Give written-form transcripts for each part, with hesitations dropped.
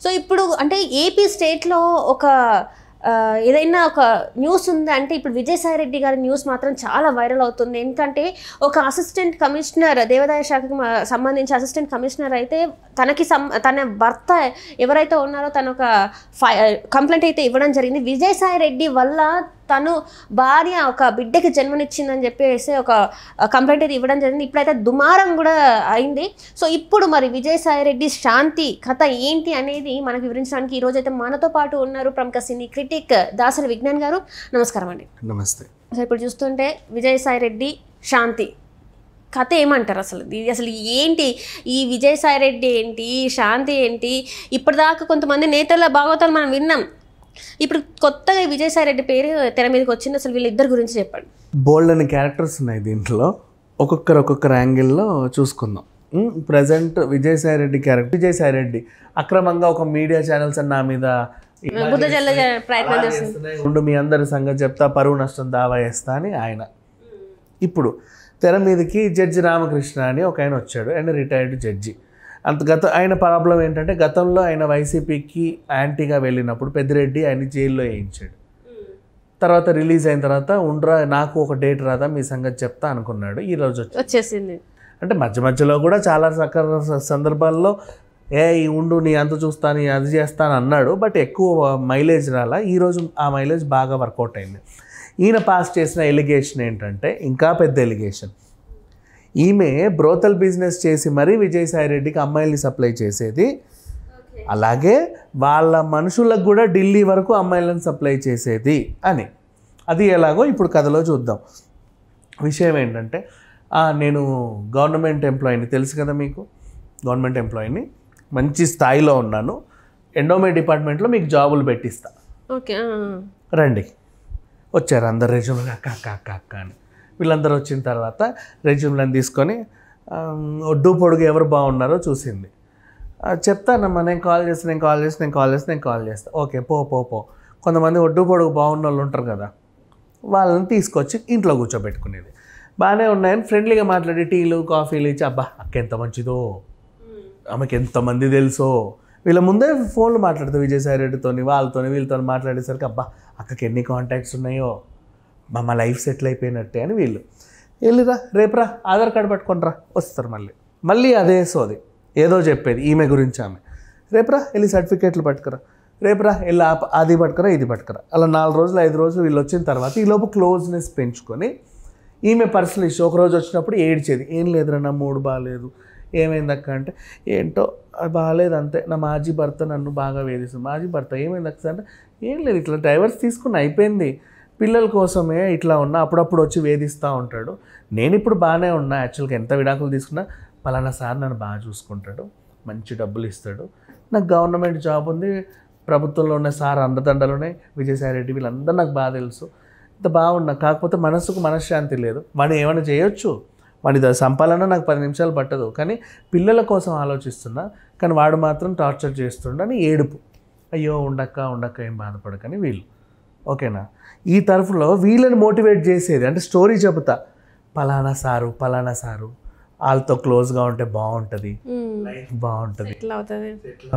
So ఇప్పుడు అంటే AP స్టేట్లో ఒక ఏదైనా ఒక న్యూస్ ఉందా అంటే ఇప్పుడు విజయసాయి రెడ్డి గారి న్యూస్ మాత్రం చాలా వైరల్ అవుతుంది. ఎందుకంటే ఒక అసిస్టెంట్ కమిషనర్, దేవాదాయ శాఖకు సంబంధించి అసిస్టెంట్ కమిషనర్ అయితే తన భర్త ఎవరైతే ఉన్నారో తను ఒక కంప్లైంట్ అయితే ఇవ్వడం జరిగింది. విజయసాయి రెడ్డి వల్ల తను భార్య ఒక బిడ్డకి జన్మనిచ్చిందని చెప్పేసి ఒక కంప్లైంట్ అయితే ఇవ్వడం జరిగింది. ఇప్పుడైతే దుమారం కూడా అయింది. సో ఇప్పుడు మరి విజయసాయి రెడ్డి శాంతి కథ ఏంటి అనేది మనకు వివరించడానికి ఈరోజు అయితే మనతో పాటు ఉన్నారు ప్రముఖ సినీ క్రిటిక్ దాసరి విజ్ఞాన్ గారు. నమస్కారం అండి. నమస్తే. సో ఇప్పుడు చూస్తుంటే విజయసాయి రెడ్డి శాంతి కథ ఏమంటారు? అసలు ఏంటి ఈ విజయసాయి రెడ్డి ఏంటి, శాంతి ఏంటి? ఇప్పటిదాకా కొంతమంది నేతల భాగవతాలు మనం విన్నాం. ఇప్పుడు కొత్తగా విజయసాయి రెడ్డి పేరు తెర మీదకి వచ్చింది. అసలు వీళ్ళిద్దరి గురించి చెప్పండి. బోల్డ్ అని క్యారెక్టర్స్ ఉన్నాయి దీంట్లో. ఒక్కొక్కరు యాంగిల్లో చూసుకుందాం. Present Vijayasai Reddy character. విజయసాయి రెడ్డి అక్రమంగా ఒక మీడియా ఛానల్స్ నా మీద ప్రయత్నం చేస్తుంది. మీ అందరి సంగతి చెప్తా, పరువు నష్టం దావా వేస్తా అని ఆయన. ఇప్పుడు తెర మీదకి జడ్జి రామకృష్ణ అని ఒక ఆయన వచ్చాడు. ఆయన రిటైర్డ్ జడ్జి. ఆయన ప్రాబ్లం ఏంటంటే గతంలో ఆయన వైసీపీకి యాంటీగా వెళ్ళినప్పుడు పెద్దిరెడ్డి ఆయన జైల్లో వేయించాడు. తర్వాత రిలీజ్ అయిన తర్వాత ఉండ్రా నాకు ఒక డేట్ రాదా మీ సంగతి చెప్తా అనుకున్నాడు. ఈరోజు వచ్చేసింది. అంటే మధ్యలో కూడా చాలా సందర్భాల్లో ఉండు నీ అంత చూస్తాను అది చేస్తాను అన్నాడు. బట్ ఎక్కువ మైలేజ్ రాలా. ఈరోజు ఆ మైలేజ్ బాగా వర్కౌట్ అయింది. ఈయన పాస్ చేసిన ఎలిగేషన్ ఏంటంటే ఇంకా పెద్ద ఎలిగేషన్. ఈమె బ్రోతల్ బిజినెస్ చేసి మరీ విజయసాయి రెడ్డికి అమ్మాయిల్ని సప్లై చేసేది. అలాగే వాళ్ళ మనుషులకు కూడా ఢిల్లీ వరకు అమ్మాయిలను సప్లై చేసేది అని. అది ఎలాగో ఇప్పుడు కథలో చూద్దాం. విషయం ఏంటంటే నేను గవర్నమెంట్ ఎంప్లాయీని, తెలుసు కదా మీకు, గవర్నమెంట్ ఎంప్లాయీని, మంచి స్థాయిలో ఉన్నాను, ఎండోమెంట్ డిపార్ట్మెంట్లో మీకు జాబులు పెట్టిస్తా, ఓకే రండి. వచ్చారు అందరు రెజ్యూమ్లు అక్క అని. వీళ్ళందరూ వచ్చిన తర్వాత రెజ్యూమ్లను తీసుకొని ఒడ్డు పొడుగు ఎవరు బాగున్నారో చూసింది. చెప్తానమ్మా, నేను కాల్ చేస్తా. ఓకే పో. కొంతమంది ఒడ్డు పొడుగు బాగున్న వాళ్ళు ఉంటారు కదా, వాళ్ళని తీసుకొచ్చి ఇంట్లో కూర్చోబెట్టుకునేది. బాగానే ఉన్నాయని ఫ్రెండ్లీగా మాట్లాడి టీలు కాఫీలు ఇచ్చి, అబ్బా అక్క ఎంత మంచిదో, ఆమెకి ఎంతమంది తెలుసో, వీళ్ళ ముందే ఫోన్లు మాట్లాడుతూ విజయసాయి రెడ్డితోని వీళ్ళతో మాట్లాడేసరికి అబ్బా అక్కకి ఎన్ని కాంటాక్ట్స్ ఉన్నాయో, మా లైఫ్ సెటిల్ అయిపోయినట్టే అని వీళ్ళు. వెళ్ళిరా రేపురా ఆధార్ కార్డు పట్టుకొనిరా, వస్తారు మళ్ళీ అదే సోది ఏదో చెప్పేది ఈమె గురించి. ఆమె రేపురా వెళ్ళి సర్టిఫికేట్లు పట్టుకురా, రేపురా వెళ్ళి అది పట్టుకురా ఇది పట్టుకురా. అలా 4 రోజులు 5 రోజులు వీళ్ళు వచ్చిన తర్వాత ఈలోపు క్లోజ్నెస్ పెంచుకొని ఈమె పర్సనల్ ఇష్యూ. ఒకరోజు వచ్చినప్పుడు ఏడ్చేది, ఏం లేదురా నా మూడు బాగాలేదు. ఏమైందక్క అంటే, ఏంటో బాగాలేదు అంతే, నా మాజీ భర్త నన్ను బాగా వేధిస్తుంది. మాజీ భర్త ఏమైందక్క అంటే, ఏం లేదు ఇట్లా డైవర్స్ తీసుకుని అయిపోయింది, పిల్లల కోసమే ఇట్లా ఉన్నా, అప్పుడప్పుడు వచ్చి వేధిస్తూ ఉంటాడు. నేను ఇప్పుడు బాగానే ఉన్నా, యాక్చువల్గా ఎంత విడాకులు తీసుకున్నా పలానా సార్ నన్ను బాగా చూసుకుంటాడు, మంచి డబ్బులు ఇస్తాడు, నాకు గవర్నమెంట్ జాబ్ ఉంది, ప్రభుత్వంలో ఉన్న సార్ అండదండలు ఉన్నాయి, విజయసాయి రెడ్డి వీళ్ళందరూ నాకు బాగా తెలుసు, ఇంత బాగున్నా. కాకపోతే మనసుకు మనశ్శాంతి లేదు. వాడిని ఏమైనా చేయొచ్చు, వాడి సంపాలన నాకు 10 నిమిషాలు పట్టదు, కానీ పిల్లల కోసం ఆలోచిస్తున్నా, కానీ వాడు మాత్రం టార్చర్ చేస్తుండని ఏడుపు. అయ్యో ఉండక్క ఏం బాధపడకని వీళ్ళు. ఓకేనా? ఈ తరఫులో వీళ్ళని మోటివేట్ చేసేది అంటే స్టోరీ చెబుతా, పలానా సారు వాళ్ళతో క్లోజ్గా ఉంటే బాగుంటుంది, లైఫ్ బాగుంటుంది, ఎట్లా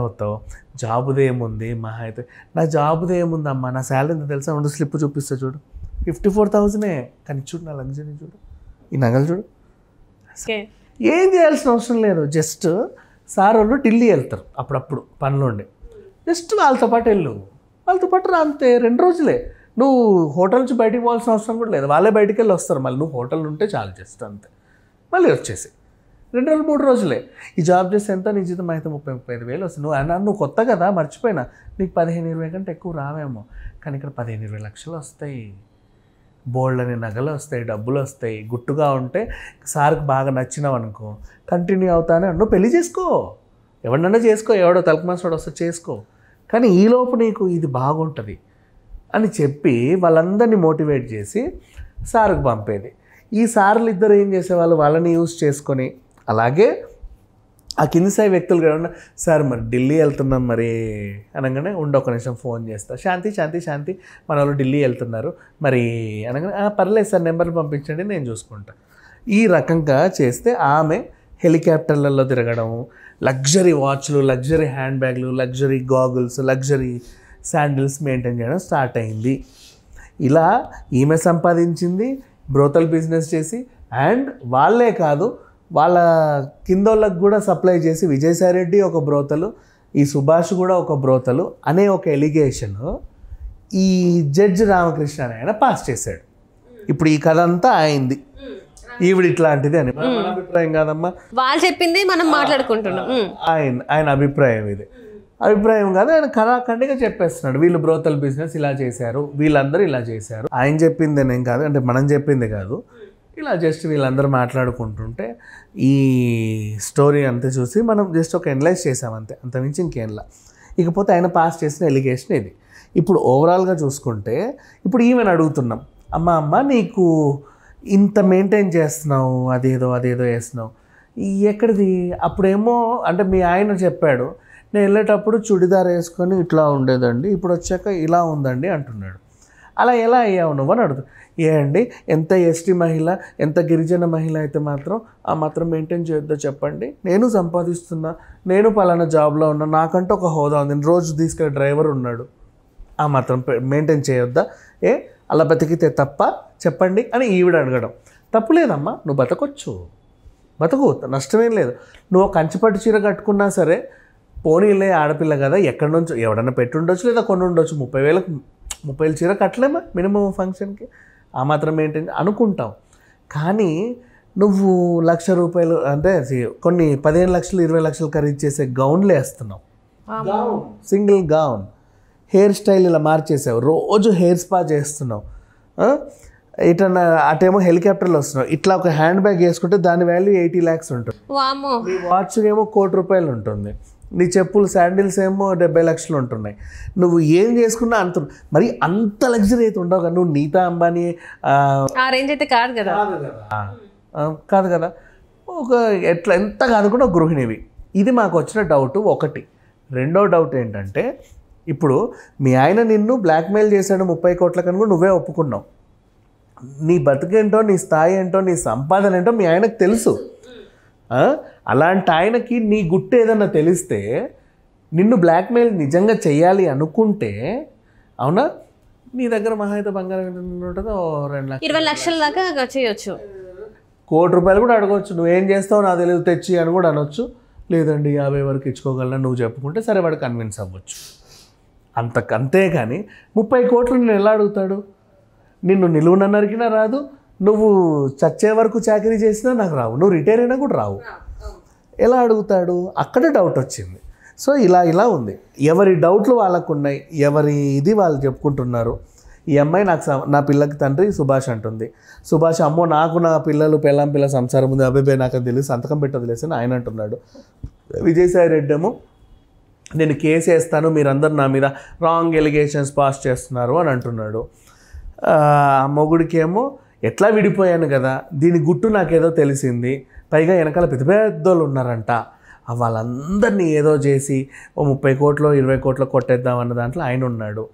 అవుతావు, జాబుదే ఏముంది మహా అయితే, నా జాబుదే ఏముంది అమ్మా, నా శాలరీ ఎంత తెలుసా, ఉండు స్లిప్ చూపిస్తా చూడు, 54,000, కానీ చూడు నా లగ్జరీ చూడు, ఈ నగలు చూడు. ఏం చేయాల్సిన అవసరం లేదు. జస్ట్ సార్ వాళ్ళు ఢిల్లీ వెళ్తారు అప్పుడప్పుడు పనులుండి, జస్ట్ వాళ్ళతో పాటు వాళ్ళతో పాటు రా, అంతే. 2 రోజులే. నువ్వు హోటల్ నుంచి బయటికి పోవాల్సిన అవసరం కూడా లేదు, వాళ్ళే బయటికి వెళ్ళి వస్తారు. మళ్ళీ నువ్వు హోటల్ ఉంటే చాలు, జస్ట్ అంతే. మళ్ళీ వచ్చేసి 2 రోజులు 3 రోజులే. ఈ జాబ్ చేస్తే ఎంత, నీ జీతం అయితే 30-35 వేలు వస్తుంది. నువ్వు కొత్త కదా, మర్చిపోయినా, నీకు 15-20 కంటే ఎక్కువ రావేమో, కానీ ఇక్కడ 15-20 లక్షలు వస్తాయి, బోల్డ్ అని నగలు వస్తాయి, డబ్బులు వస్తాయి. గుట్టుగా ఉంటే సార్కి బాగా నచ్చినావు అనుకో, కంటిన్యూ అవుతానే నువ్వు పెళ్లి చేసుకో, ఎవరినన్నా చేసుకో, ఎవడో తలకమాసోడు వస్తే చేసుకో, కానీ ఈలోపు నీకు ఇది బాగుంటుంది అని చెప్పి వాళ్ళందరినీ మోటివేట్ చేసి సార్కి పంపేది. ఈ సార్లు ఇద్దరు ఏం చేసేవాళ్ళు, వాళ్ళని యూజ్ చేసుకొని, అలాగే ఆ కింది స్థాయి వ్యక్తులు కూడా, సార్ మరి ఢిల్లీ వెళ్తున్నాం మరి అనగానే, ఒక నిమిషం ఫోన్ చేస్తా, శాంతి మన వాళ్ళు ఢిల్లీ వెళ్తున్నారు మరి అనగానే, పర్లేదు సార్ నెంబర్ని పంపించండి నేను చూసుకుంటా. ఈ రకంగా చేస్తే ఆమె హెలికాప్టర్లలో తిరగడం, లగ్జరీ వాచ్లు, లగ్జరీ హ్యాండ్ బ్యాగ్లు, luxury goggles, luxury sandals maintain చేయడం స్టార్ట్ అయింది. ఇలా ఈమె సంపాదించింది బ్రోతల్ బిజినెస్ చేసి, అండ్ వాళ్ళే కాదు వాళ్ళ కిందోళ్ళకు కూడా సప్లై చేసి, విజయసాయి రెడ్డి ఒక బ్రోతలు, ఈ సుభాష్ కూడా ఒక బ్రోతలు అనే ఒక ఎలిగేషన్ ఈ జడ్జి రామకృష్ణ అని ఆయన పాస్ చేశాడు. ఇప్పుడు ఈ కథ అంతా అయింది, ఈవిడ ఇట్లాంటిది అని. మన అభిప్రాయం కాదమ్మా, వాళ్ళు చెప్పింది మనం మాట్లాడుకుంటున్నాం. ఆయన అభిప్రాయం ఇది, అభిప్రాయం కాదు, ఆయన కళాఖండిగా చెప్పేస్తున్నాడు. వీళ్ళు బ్రోతల్ బిజినెస్ ఇలా చేశారు, వీళ్ళందరూ ఇలా చేశారు. ఆయన చెప్పిందేనేం కాదు, అంటే మనం చెప్పింది కాదు, ఇలా జస్ట్ వీళ్ళందరూ మాట్లాడుకుంటుంటే ఈ స్టోరీ అంతా చూసి మనం జస్ట్ ఒక ఎనలైజ్ చేసామంతే, అంతమించి ఇంకేంలా. ఇకపోతే ఆయన పాస్ చేసిన ఎలిగేషన్ ఇది. ఇప్పుడు ఓవరాల్గా చూసుకుంటే ఇప్పుడు ఈమెను అడుగుతున్నాం, అమ్మ నీకు ఇంత మెయింటైన్ చేస్తున్నావు, అదేదో వేస్తున్నావు, ఎక్కడిది? అప్పుడేమో అంటే మీ ఆయన చెప్పాడు, నేను వెళ్ళేటప్పుడు చుడిదార్ వేసుకొని ఇట్లా ఉండేదండి, ఇప్పుడు వచ్చాక ఇలా ఉందండి అంటున్నాడు. అలా ఎలా అయ్యావు నువ్వు అని అడుగుతావు. అండి ఎంత ఎస్టీ మహిళ, ఎంత గిరిజన మహిళ అయితే మాత్రం ఆ మాత్రం మెయింటైన్ చేయొద్దో చెప్పండి. నేను సంపాదిస్తున్నా, నేను పలానా జాబ్లో ఉన్నా, నాకంటూ ఒక హోదా ఉంది, రోజు తీసుకెళ్ళే డ్రైవర్ ఉన్నాడు, ఆ మాత్రం మెయింటైన్ చేయొద్దా? అలా బతికితే తప్ప చెప్పండి అని ఈవిడ అడగడం. తప్పులేదమ్మా, నువ్వు బతకు, నష్టమేం లేదు. నువ్వు కంచిపట్టు చీర కట్టుకున్నా సరే, పోనీలే ఆడపిల్ల కదా, ఎక్కడి నుంచో ఎవడన్నా పెట్టి ఉండొచ్చు, లేదా కొన్ని ఉండొచ్చు. 30,000 చీర కట్టలేమా మినిమం ఫంక్షన్కి? ఆ మాత్రం మెయింటైన్ అనుకుంటాం. కానీ నువ్వు ₹1,00,000 అంటే కొన్ని 15 లక్షలు 20 లక్షలు ఖరీదు చేసే గౌన్లు వేస్తున్నావు, సింగిల్ గౌన్, హెయిర్ స్టైల్ ఇలా మార్చేసావు, రోజు హెయిర్ స్పా చేస్తున్నావు, ఇటన్నా అటేమో హెలికాప్టర్లో వస్తున్నావు, ఇట్లా ఒక హ్యాండ్ బ్యాగ్ వేసుకుంటే దాని వాల్యూ 80 lakhs ఉంటుంది, నీ వాచ్ ఏమో ₹1,00,00,000 ఉంటుంది, నీ చెప్పులు శాండిల్స్ ఏమో 70 లక్షలు ఉంటున్నాయి. నువ్వు ఏం చేసుకున్నా అంత మరి అంత లగ్జరీ అయితే ఉండవు కదా. నువ్వు నీతా అంబానీ ఆ రేంజ్ అయితే కాదు కదా, ఒక ఎట్లా ఎంత కాదు కూడా గృహిణివి. ఇది మాకు వచ్చిన డౌట్ ఒకటి. రెండో డౌట్ ఏంటంటే, ఇప్పుడు మీ ఆయన నిన్ను బ్లాక్మెయిల్ చేశాడు 30 కోట్ల కనుక నువ్వే ఒప్పుకున్నావు. నీ బతుకేంటో, నీ స్థాయి ఏంటో, నీ సంపాదన ఏంటో మీ ఆయనకు తెలుసు. అలాంటి ఆయనకి నీ గుట్టు ఏదన్నా తెలిస్తే నిన్ను బ్లాక్మెయిల్ నిజంగా చెయ్యాలి అనుకుంటే, అవునా, నీ దగ్గర మహా అయితే బంగారం ఉంటుందో 20 లక్షల దాకా చేయొచ్చు, ₹1,00,00,000 కూడా అడగవచ్చు. నువ్వేం చేస్తావు నాకు తెలియదు, తెచ్చి అని కూడా అనొచ్చు. లేదండి 50 వరకు ఇచ్చుకోగలనా నువ్వు చెప్పుకుంటే సరే, వాడు కన్విన్స్ అవ్వచ్చు. అంతేకాని 30 కోట్లు నేను ఎలా అడుగుతాడు? నిన్ను నిలువున నరికినా రాదు, నువ్వు చచ్చే వరకు చాకరీ చేసినా నాకు రావు, నువ్వు రిటైర్ అయినా కూడా రావు. ఎలా అడుగుతాడు? అక్కడే డౌట్ వచ్చింది. సో ఇలా ఉంది. ఎవరి డౌట్లు వాళ్ళకు ఉన్నాయి, ఎవరి ఇది వాళ్ళు చెప్పుకుంటున్నారు. ఈ అమ్మాయి నా పిల్లకి తండ్రి సుభాష్ అంటుంది. సుభాష్ అమ్మో నాకు నా పిల్ల సంసారం ఉంది, అబ్బాయి నాకు అది తెలియదు, సంతకం పెట్టదు అని ఆయన అంటున్నాడు. విజయసాయి రెడ్డి ఏమో నేను కేసు వేస్తాను, మీరందరూ నా మీద రాంగ్ ఎలిగేషన్స్ పాస్ చేస్తున్నారు అని అంటున్నాడు. మొగుడికేమో ఎట్లా విడిపోయాను కదా, దీని గుట్టు నాకేదో తెలిసింది, పైగా వెనకాల పెద్ద పెద్దోళ్ళు ఉన్నారంట, వాళ్ళందరినీ ఏదో చేసి 30 కోట్లు 20 కోట్లు కొట్టేద్దామన్న దాంట్లో ఆయన ఉన్నాడు.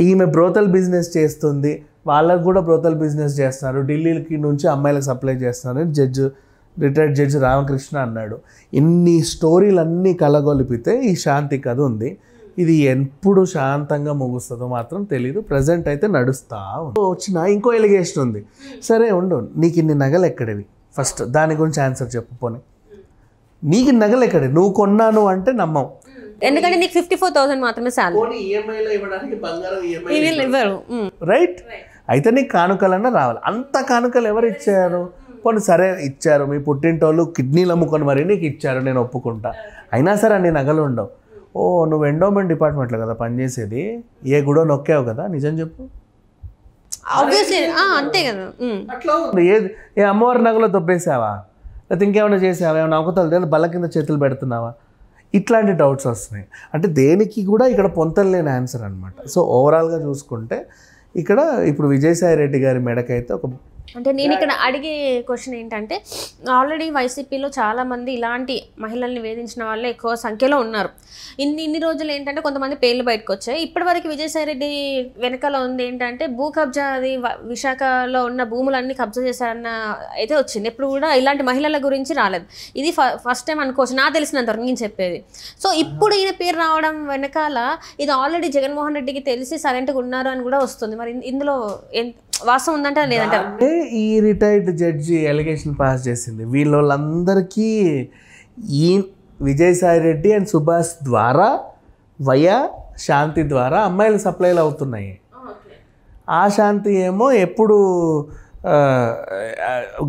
ఈమె బ్రోతల్ బిజినెస్ చేస్తుంది, వాళ్ళకు కూడా బ్రోతల్ బిజినెస్ చేస్తున్నారు, ఢిల్లీకి నుంచి అమ్మాయిలకు సప్లై చేస్తున్నారని రిటైర్డ్ జడ్జి రామకృష్ణ అన్నాడు. ఇన్ని స్టోరీలన్నీ కలగొలిపితే ఈ శాంతి కథ ఉంది. ఇది ఎప్పుడు శాంతంగా ముగుస్తుందో మాత్రం తెలీదు. ప్రజెంట్ అయితే నడుస్తా వచ్చిన ఇంకో ఎలిగేషన్ ఉంది. సరే ఉండు, నీకు ఇన్ని నగలు ఎక్కడివి? ఫస్ట్ దాని గురించి ఆన్సర్ చెప్పు. పోనీ నీకు నగలు ఎక్కడి? నువ్వు కొన్నాను అంటే నమ్మవు, ఎందుకంటే నీకు 54,000 మాత్రమే సాలరీ, రైట్? అయితే నీకు కానుకలన్నా రావాలి. అంత కానుకలు ఎవరు ఇచ్చారు? పోనీ సరే ఇచ్చారు, మీ పుట్టింటోళ్ళు కిడ్నీలు అమ్ముకొని మరీ నీకు ఇచ్చారు, నేను ఒప్పుకుంటా. అయినా సరే అన్ని నగలు ఉండవు. నువ్వు ఎండోమెంట్ డిపార్ట్మెంట్లో కదా పనిచేసేది, ఏ గుడో నొక్కావు కదా, నిజం చెప్పు. అంతే కదా. అట్లా ఉంది. ఏ అమ్మవారి నగలో దొబ్బేసావా, లేకపోతే ఇంకేమైనా చేసావా, ఏమైనా అవకతలు లేదు, బల్ల కింద చేతులు పెడుతున్నావా? ఇట్లాంటి డౌట్స్ వస్తున్నాయి. అంటే దేనికి కూడా ఇక్కడ పొంతలేని ఆన్సర్ అనమాట. సో ఓవరాల్గా చూసుకుంటే ఇక్కడ ఇప్పుడు విజయసాయి రెడ్డి గారి మెడకైతే ఒక అంటే నేను ఇక్కడ అడిగే క్వశ్చన్ ఏంటంటే, ఆల్రెడీ వైసీపీలో చాలామంది ఇలాంటి మహిళల్ని వేధించిన వాళ్ళే ఎక్కువ సంఖ్యలో ఉన్నారు. ఇన్ని రోజులు ఏంటంటే కొంతమంది పేర్లు బయటకు వచ్చాయి. ఇప్పటివరకు విజయసాయి రెడ్డి వెనకాల ఉంది ఏంటంటే భూ కబ్జా, అది విశాఖలో ఉన్న భూములన్నీ కబ్జా చేశారన్న అయితే వచ్చింది. ఎప్పుడు కూడా ఇలాంటి మహిళల గురించి రాలేదు. ఇది ఫస్ట్ టైం అనుకోవచ్చు, నాకు తెలిసినంతవరకు నేను చెప్పేది. సో ఇప్పుడు ఈయన పేరు రావడం వెనకాల ఇది ఆల్రెడీ జగన్మోహన్ రెడ్డికి తెలిసి సైలెంట్గా ఉన్నారు అని కూడా వస్తుంది. మరి ఇందులో వాస్తవం ఉందంటే లేదంటే ఈ రిటైర్డ్ జడ్జి ఎలిగేషన్ పాస్ చేసింది. వీళ్ళందరికీ ఈ విజయసాయి రెడ్డి అండ్ సుభాష్ ద్వారా వయా శాంతి ద్వారా అమ్మాయిలు సప్లైలు అవుతున్నాయి. ఆ శాంతి ఏమో ఎప్పుడు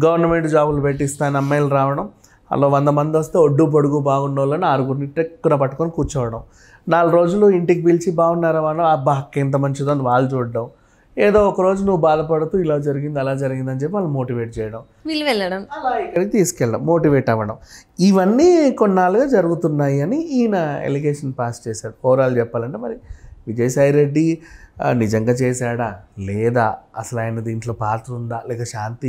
గవర్నమెంట్ జాబులు పెట్టిస్తాను అమ్మాయిలు రావడం, అలా 100 మంది వస్తే ఒడ్డు పొడుగు బాగున్న వాళ్ళని 6గురిని టెక్కున పట్టుకొని కూర్చోవడం, 4 రోజులు ఇంటికి పిలిచి బాగున్నారా వాళ్ళు, అబ్బా అక్క ఎంత మంచిదో అని వాళ్ళు చూడడం, ఏదో ఒక రోజు నువ్వు బాధపడుతూ ఇలా జరిగింది అలా జరిగింది అని చెప్పి వాళ్ళు మోటివేట్ చేయడం, వీళ్ళు వెళ్ళడం, అలా ఇక్కడికి తీసుకెళ్ళడం, మోటివేట్ అవ్వడం, ఇవన్నీ కొన్నాళ్ళుగా జరుగుతున్నాయి అని ఈయన ఎలిగేషన్ పాస్ చేశాడు. ఓవరాల్ చెప్పాలంటే మరి విజయసాయి రెడ్డి నిజంగా చేశాడా లేదా, అసలు ఆయన దీంట్లో పాత్ర ఉందా, లేక శాంతి